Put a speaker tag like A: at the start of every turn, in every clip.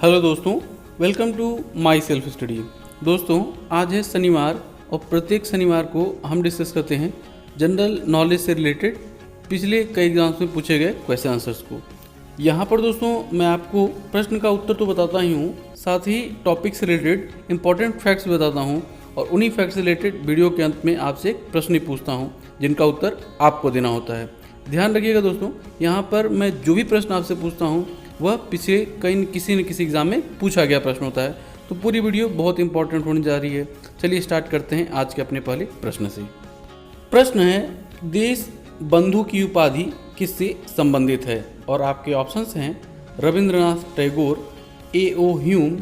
A: Hello दोस्तों, welcome to my self study. दोस्तों, आज है शनिवार और प्रत्येक शनिवार को हम डिस्कस करते हैं जनरल नॉलेज से रिलेटेड पिछले कई एग्जाम्स में पूछे गए क्वेश्चन आंसर्स को। यहाँ पर दोस्तों मैं आपको प्रश्न का उत्तर तो बताता ही हूँ, साथ ही टॉपिक से रिलेटेड इंपॉर्टेंट फैक्ट्स बताता हूँ और उन्हीं फैक्ट्स से रिलेटेड वीडियो के अंत में आपसे एक प्रश्न ही पूछता हूँ जिनका उत्तर आपको देना होता है। ध्यान रखिएगा दोस्तों, यहाँ पर मैं जो भी प्रश्न आपसे पूछता हूँ वह पिछले किसी न किसी एग्जाम में पूछा गया प्रश्न होता है, तो पूरी वीडियो बहुत इंपॉर्टेंट होने जा रही है। चलिए स्टार्ट करते हैं आज के अपने पहले प्रश्न से। प्रश्न है, देश बंधु की उपाधि किससे संबंधित है? और आपके ऑप्शंस हैं रविंद्रनाथ टैगोर, A.O. ह्यूम,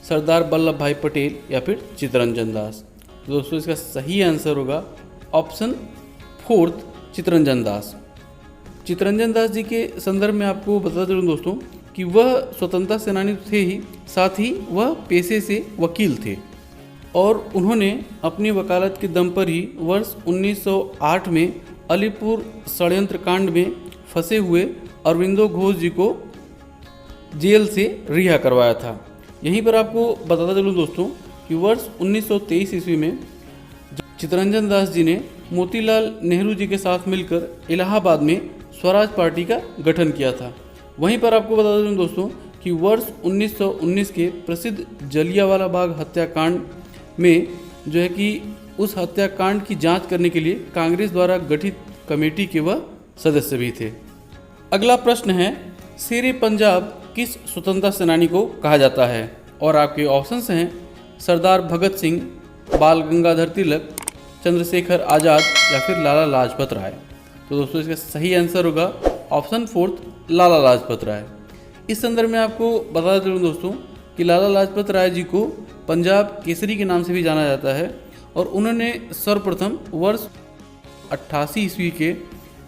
A: सरदार वल्लभ भाई पटेल या फिर चित्तरंजन दास। तो दोस्तों इसका सही आंसर होगा ऑप्शन 4 चित्तरंजन दास। चित्तरंजन दास जी के संदर्भ में आपको बता दूं दोस्तों कि वह स्वतंत्रता सेनानी थे ही, साथ ही वह पेशे से वकील थे और उन्होंने अपनी वकालत के दम पर ही वर्ष 1908 में अलीपुर षड्यंत्र कांड में फंसे हुए अरविंदो घोष जी को जेल से रिहा करवाया था। यहीं पर आपको बताता चलूँ दोस्तों कि वर्ष 1923 ईस्वी में चित्तरंजन दास जी ने मोतीलाल नेहरू जी के साथ मिलकर इलाहाबाद में स्वराज पार्टी का गठन किया था। वहीं पर आपको बता दूं दोस्तों कि वर्ष 1919 के प्रसिद्ध जलियांवाला बाग हत्याकांड में जो है कि उस हत्याकांड की जांच करने के लिए कांग्रेस द्वारा गठित कमेटी के वह सदस्य भी थे। अगला प्रश्न है, शेरे पंजाब किस स्वतंत्रता सेनानी को कहा जाता है? और आपके ऑप्शंस हैं सरदार भगत सिंह, बाल गंगाधर तिलक, चंद्रशेखर आज़ाद या फिर लाला लाजपत राय। तो दोस्तों इसका सही आंसर होगा ऑप्शन 4 लाला लाजपत राय। इस संदर्भ में आपको बता दूं दोस्तों कि लाला लाजपत राय जी को पंजाब केसरी के नाम से भी जाना जाता है और उन्होंने सर्वप्रथम वर्ष 88 ईस्वी के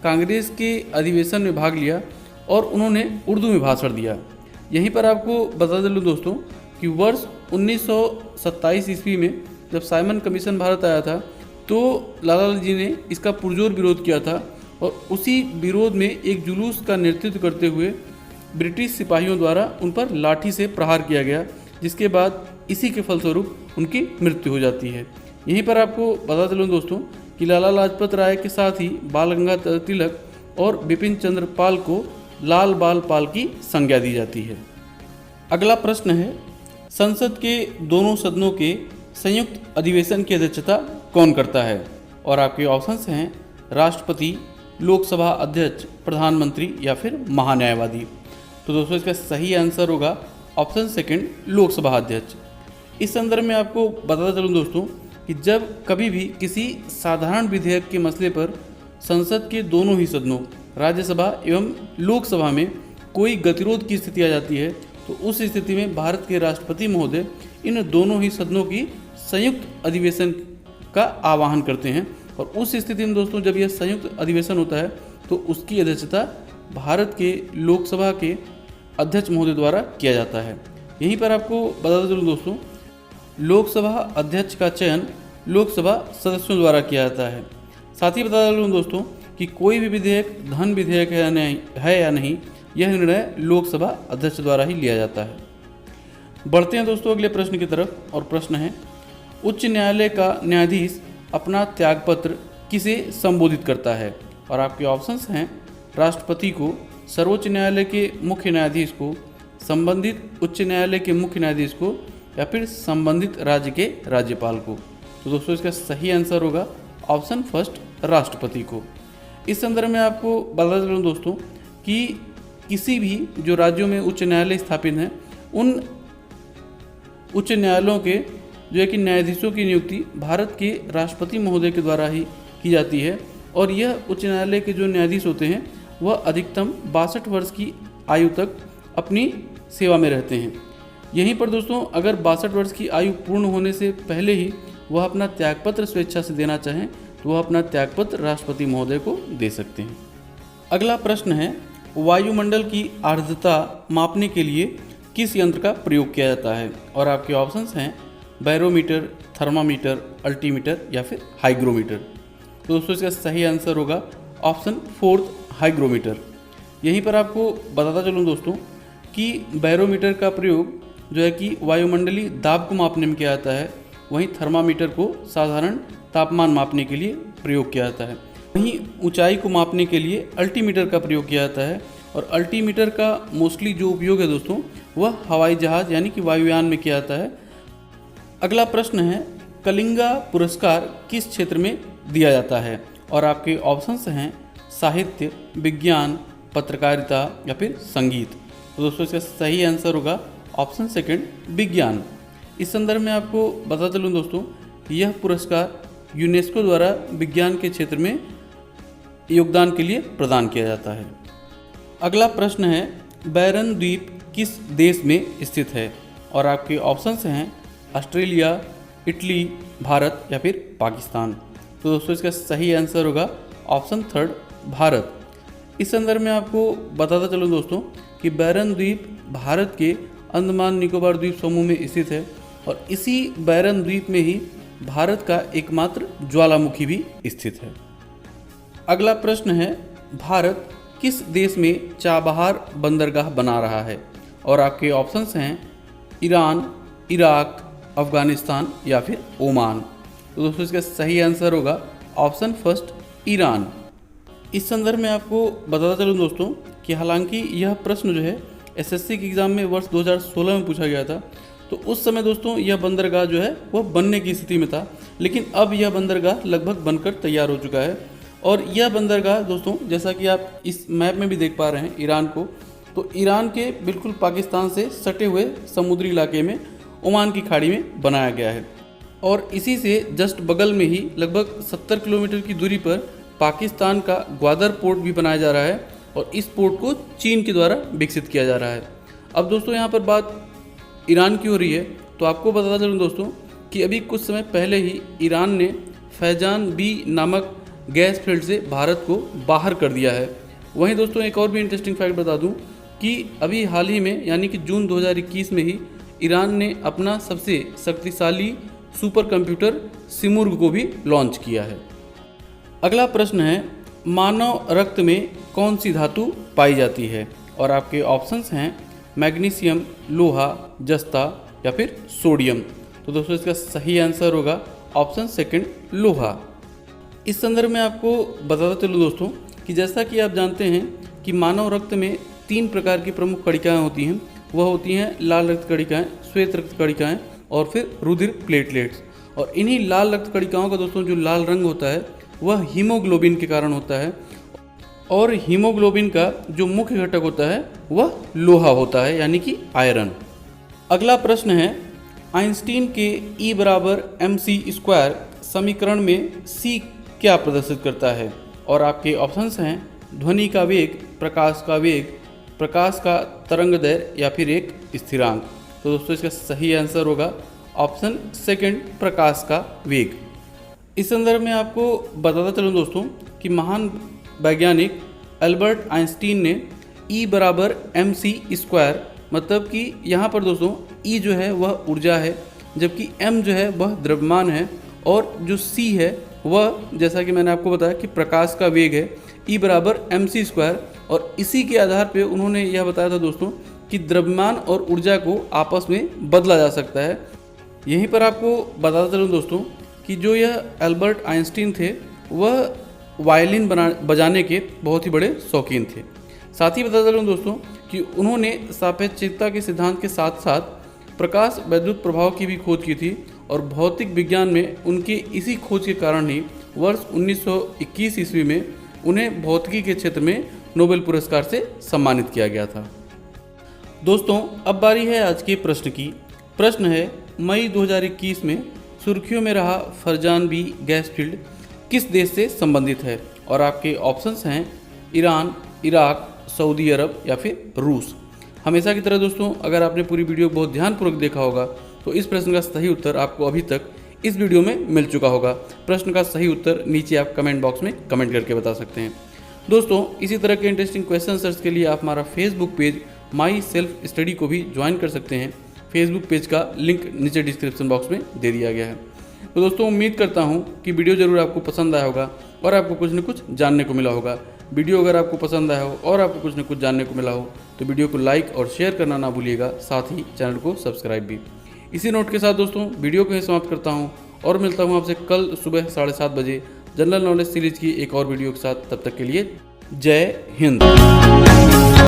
A: कांग्रेस के अधिवेशन में भाग लिया और उन्होंने उर्दू में भाषण दिया। यहीं पर आपको बता दूं दोस्तों कि वर्ष 1927 ईस्वी में जब साइमन कमीशन भारत आया था तो लाला जी ने इसका पुरजोर विरोध किया था और उसी विरोध में एक जुलूस का नेतृत्व करते हुए ब्रिटिश सिपाहियों द्वारा उन पर लाठी से प्रहार किया गया, जिसके बाद इसी के फलस्वरूप उनकी मृत्यु हो जाती है। यहीं पर आपको बता चलूँ दोस्तों कि लाला लाजपत राय के साथ ही बाल गंगाधर तिलक और बिपिन चंद्र पाल को लाल बाल पाल की संज्ञा दी जाती है। अगला प्रश्न है, संसद के दोनों सदनों के संयुक्त अधिवेशन की अध्यक्षता कौन करता है? और आपके ऑप्शंस हैं राष्ट्रपति, लोकसभा अध्यक्ष, प्रधानमंत्री या फिर महान्यायवादी। तो दोस्तों इसका सही आंसर होगा ऑप्शन 2 लोकसभा अध्यक्ष। इस संदर्भ में आपको बताता चलूँ दोस्तों कि जब कभी भी किसी साधारण विधेयक के मसले पर संसद के दोनों ही सदनों राज्यसभा एवं लोकसभा में कोई गतिरोध की स्थिति आ जाती है तो उस स्थिति में भारत के राष्ट्रपति महोदय इन दोनों ही सदनों की संयुक्त अधिवेशन का आह्वान करते हैं और उस स्थिति में दोस्तों जब यह संयुक्त अधिवेशन होता है तो उसकी अध्यक्षता भारत के लोकसभा के अध्यक्ष महोदय द्वारा किया जाता है। यहीं पर आपको बता दूं दोस्तों, लोकसभा अध्यक्ष का चयन लोकसभा सदस्यों द्वारा किया जाता है। साथ ही बता दूं दोस्तों कि कोई भी विधेयक धन विधेयक है या नहीं, यह निर्णय लोकसभा अध्यक्ष द्वारा ही लिया जाता है। बढ़ते हैं दोस्तों अगले प्रश्न की तरफ और प्रश्न है, उच्च न्यायालय का न्यायाधीश अपना त्यागपत्र किसे संबोधित करता है? और आपके ऑप्शंस हैं राष्ट्रपति को, सर्वोच्च न्यायालय के मुख्य न्यायाधीश को, संबंधित उच्च न्यायालय के मुख्य न्यायाधीश को या फिर संबंधित राज्य के राज्यपाल को। तो दोस्तों इसका सही आंसर होगा ऑप्शन 1 राष्ट्रपति को। इस संदर्भ में आपको बता दूं दोस्तों कि किसी भी जो राज्यों में उच्च न्यायालय स्थापित हैं उन उच्च न्यायालयों के जो है कि न्यायाधीशों की नियुक्ति भारत के राष्ट्रपति महोदय के द्वारा ही की जाती है और यह उच्च न्यायालय के जो न्यायाधीश होते हैं वह अधिकतम 62 वर्ष की आयु तक अपनी सेवा में रहते हैं। यहीं पर दोस्तों अगर 62 वर्ष की आयु पूर्ण होने से पहले ही वह अपना त्यागपत्र स्वेच्छा से देना चाहें तो वह अपना त्यागपत्र राष्ट्रपति महोदय को दे सकते हैं। अगला प्रश्न है, वायुमंडल की आर्द्रता मापने के लिए किस यंत्र का प्रयोग किया जाता है? और आपके ऑप्शंस हैं बैरोमीटर, थर्मामीटर, अल्टीमीटर या फिर हाइग्रोमीटर। तो दोस्तों इसका सही आंसर होगा ऑप्शन 4 हाइग्रोमीटर। यहीं पर आपको बताता चलूँ दोस्तों कि बैरोमीटर का प्रयोग जो है कि वायुमंडलीय दाब को मापने में किया जाता है, वहीं थर्मामीटर को साधारण तापमान मापने के लिए प्रयोग किया जाता है। वहीं ऊंचाई को मापने के लिए अल्टीमीटर का प्रयोग किया जाता है, और अल्टीमीटर का मोस्टली जो उपयोग है दोस्तों वह हवाई जहाज यानी कि वायुयान में किया जाता है। अगला प्रश्न है, कलिंगा पुरस्कार किस क्षेत्र में दिया जाता है? और आपके ऑप्शंस हैं साहित्य, विज्ञान, पत्रकारिता या फिर संगीत। तो दोस्तों इसका सही आंसर होगा ऑप्शन सेकंड, विज्ञान। इस संदर्भ में आपको बता चलूँ दोस्तों, यह पुरस्कार यूनेस्को द्वारा विज्ञान के क्षेत्र में योगदान के लिए प्रदान किया जाता है। अगला प्रश्न है, बैरन द्वीप किस देश में स्थित है? और आपके ऑप्शंस हैं ऑस्ट्रेलिया, इटली, भारत या फिर पाकिस्तान। तो दोस्तों इसका सही आंसर होगा ऑप्शन थर्ड, भारत। इस संदर्भ में आपको बताता चलूँ दोस्तों कि बैरन द्वीप भारत के अंडमान निकोबार द्वीप समूह में स्थित है, और इसी बैरन द्वीप में ही भारत का एकमात्र ज्वालामुखी भी स्थित है। अगला प्रश्न है, भारत किस देश में चाबहार बंदरगाह बना रहा है? और आपके ऑप्शंस हैं ईरान, इराक, अफगानिस्तान या फिर ओमान। तो दोस्तों इसका सही आंसर होगा ऑप्शन फर्स्ट, ईरान। इस संदर्भ में आपको बताता चलूँ दोस्तों कि हालांकि यह प्रश्न जो है एसएससी के एग्ज़ाम में वर्ष 2016 में पूछा गया था, तो उस समय दोस्तों यह बंदरगाह जो है वह बनने की स्थिति में था, लेकिन अब यह बंदरगाह लगभग बनकर तैयार हो चुका है। और यह बंदरगाह दोस्तों जैसा कि आप इस मैप में भी देख पा रहे हैं ईरान को, तो ईरान के बिल्कुल पाकिस्तान से सटे हुए समुद्री इलाके में ओमान की खाड़ी में बनाया गया है, और इसी से जस्ट बगल में ही लगभग 70 किलोमीटर की दूरी पर पाकिस्तान का ग्वादर पोर्ट भी बनाया जा रहा है, और इस पोर्ट को चीन के द्वारा विकसित किया जा रहा है। अब दोस्तों यहाँ पर बात ईरान की हो रही है, तो आपको बताता चलूँ दोस्तों कि अभी कुछ समय पहले ही ईरान ने फैजान बी नामक गैस फील्ड से भारत को बाहर कर दिया है। वहीं दोस्तों एक और भी इंटरेस्टिंग फैक्ट बता दूं कि अभी हाल ही में यानी कि जून 2021 में ही ईरान ने अपना सबसे शक्तिशाली सुपर कंप्यूटर सिमुर्ग को भी लॉन्च किया है। अगला प्रश्न है, मानव रक्त में कौन सी धातु पाई जाती है? और आपके ऑप्शंस हैं मैग्नीशियम, लोहा, जस्ता या फिर सोडियम। तो दोस्तों इसका सही आंसर होगा ऑप्शन सेकंड, लोहा। इस संदर्भ में आपको बताता चलूँ दोस्तों कि जैसा कि आप जानते हैं कि मानव रक्त में 3 प्रकार की प्रमुख कणिकाएँ होती हैं। वह होती हैं लाल रक्त कणिकाएँ, श्वेत रक्त कणिकाएँ और फिर रुधिर प्लेटलेट्स। और इन्हीं लाल रक्त कणिकाओं का दोस्तों जो लाल रंग होता है वह हीमोग्लोबिन के कारण होता है, और हीमोग्लोबिन का जो मुख्य घटक होता है वह लोहा होता है यानी कि आयरन। अगला प्रश्न है, आइंस्टीन के E बराबर mc² समीकरण में C क्या प्रदर्शित करता है? और आपके ऑप्शंस हैं ध्वनि का वेग, प्रकाश का वेग, प्रकाश का तरंगदैर्घ्य या फिर एक स्थिरांक। तो दोस्तों इसका सही आंसर होगा ऑप्शन सेकंड, प्रकाश का वेग। इस संदर्भ में आपको बताता चलूँ दोस्तों कि महान वैज्ञानिक एल्बर्ट आइंस्टीन ने E बराबर mc² मतलब कि यहाँ पर दोस्तों E जो है वह ऊर्जा है, जबकि m जो है वह द्रव्यमान है, और जो C है वह जैसा कि मैंने आपको बताया कि प्रकाश का वेग है। E बराबर mc², और इसी के आधार पे उन्होंने यह बताया था दोस्तों कि द्रव्यमान और ऊर्जा को आपस में बदला जा सकता है। यहीं पर आपको बताता चलूँ दोस्तों कि जो यह एल्बर्ट आइंस्टीन थे वह वायलिन बजाने के बहुत ही बड़े शौकीन थे। साथ ही बताता चलूँ दोस्तों कि उन्होंने सापेक्षिकता के सिद्धांत के साथ साथ प्रकाश वैद्युत प्रभाव की भी खोज की थी, और भौतिक विज्ञान में उनके इसी खोज के कारण ही वर्ष 1921 ईस्वी में उन्हें भौतिकी के क्षेत्र में नोबेल पुरस्कार से सम्मानित किया गया था। दोस्तों अब बारी है आज के प्रश्न की। प्रश्न है, मई 2021 में सुर्खियों में रहा फरजान बी गैस फील्ड किस देश से संबंधित है? और आपके ऑप्शंस हैं ईरान, इराक, सऊदी अरब या फिर रूस। हमेशा की तरह दोस्तों अगर आपने पूरी वीडियो बहुत ध्यानपूर्वक देखा होगा तो इस प्रश्न का सही उत्तर आपको अभी तक इस वीडियो में मिल चुका होगा। प्रश्न का सही उत्तर नीचे आप कमेंट बॉक्स में कमेंट करके बता सकते हैं। दोस्तों इसी तरह के इंटरेस्टिंग क्वेश्चन आंसर्स के लिए आप हमारा फेसबुक पेज माई सेल्फ स्टडी को भी ज्वाइन कर सकते हैं। फेसबुक पेज का लिंक नीचे डिस्क्रिप्शन बॉक्स में दे दिया गया है। तो दोस्तों उम्मीद करता हूँ कि वीडियो ज़रूर आपको पसंद आया होगा और आपको कुछ न कुछ जानने को मिला होगा। वीडियो अगर आपको पसंद आया हो और आपको कुछ न कुछ जानने को मिला हो तो वीडियो को लाइक और शेयर करना ना भूलिएगा, साथ ही चैनल को सब्सक्राइब भी। इसी नोट के साथ दोस्तों वीडियो को ही समाप्त करता हूँ और मिलता हूँ आपसे कल सुबह 7:30 बजे जनरल नॉलेज सीरीज की एक और वीडियो के साथ। तब तक के लिए जय हिंद।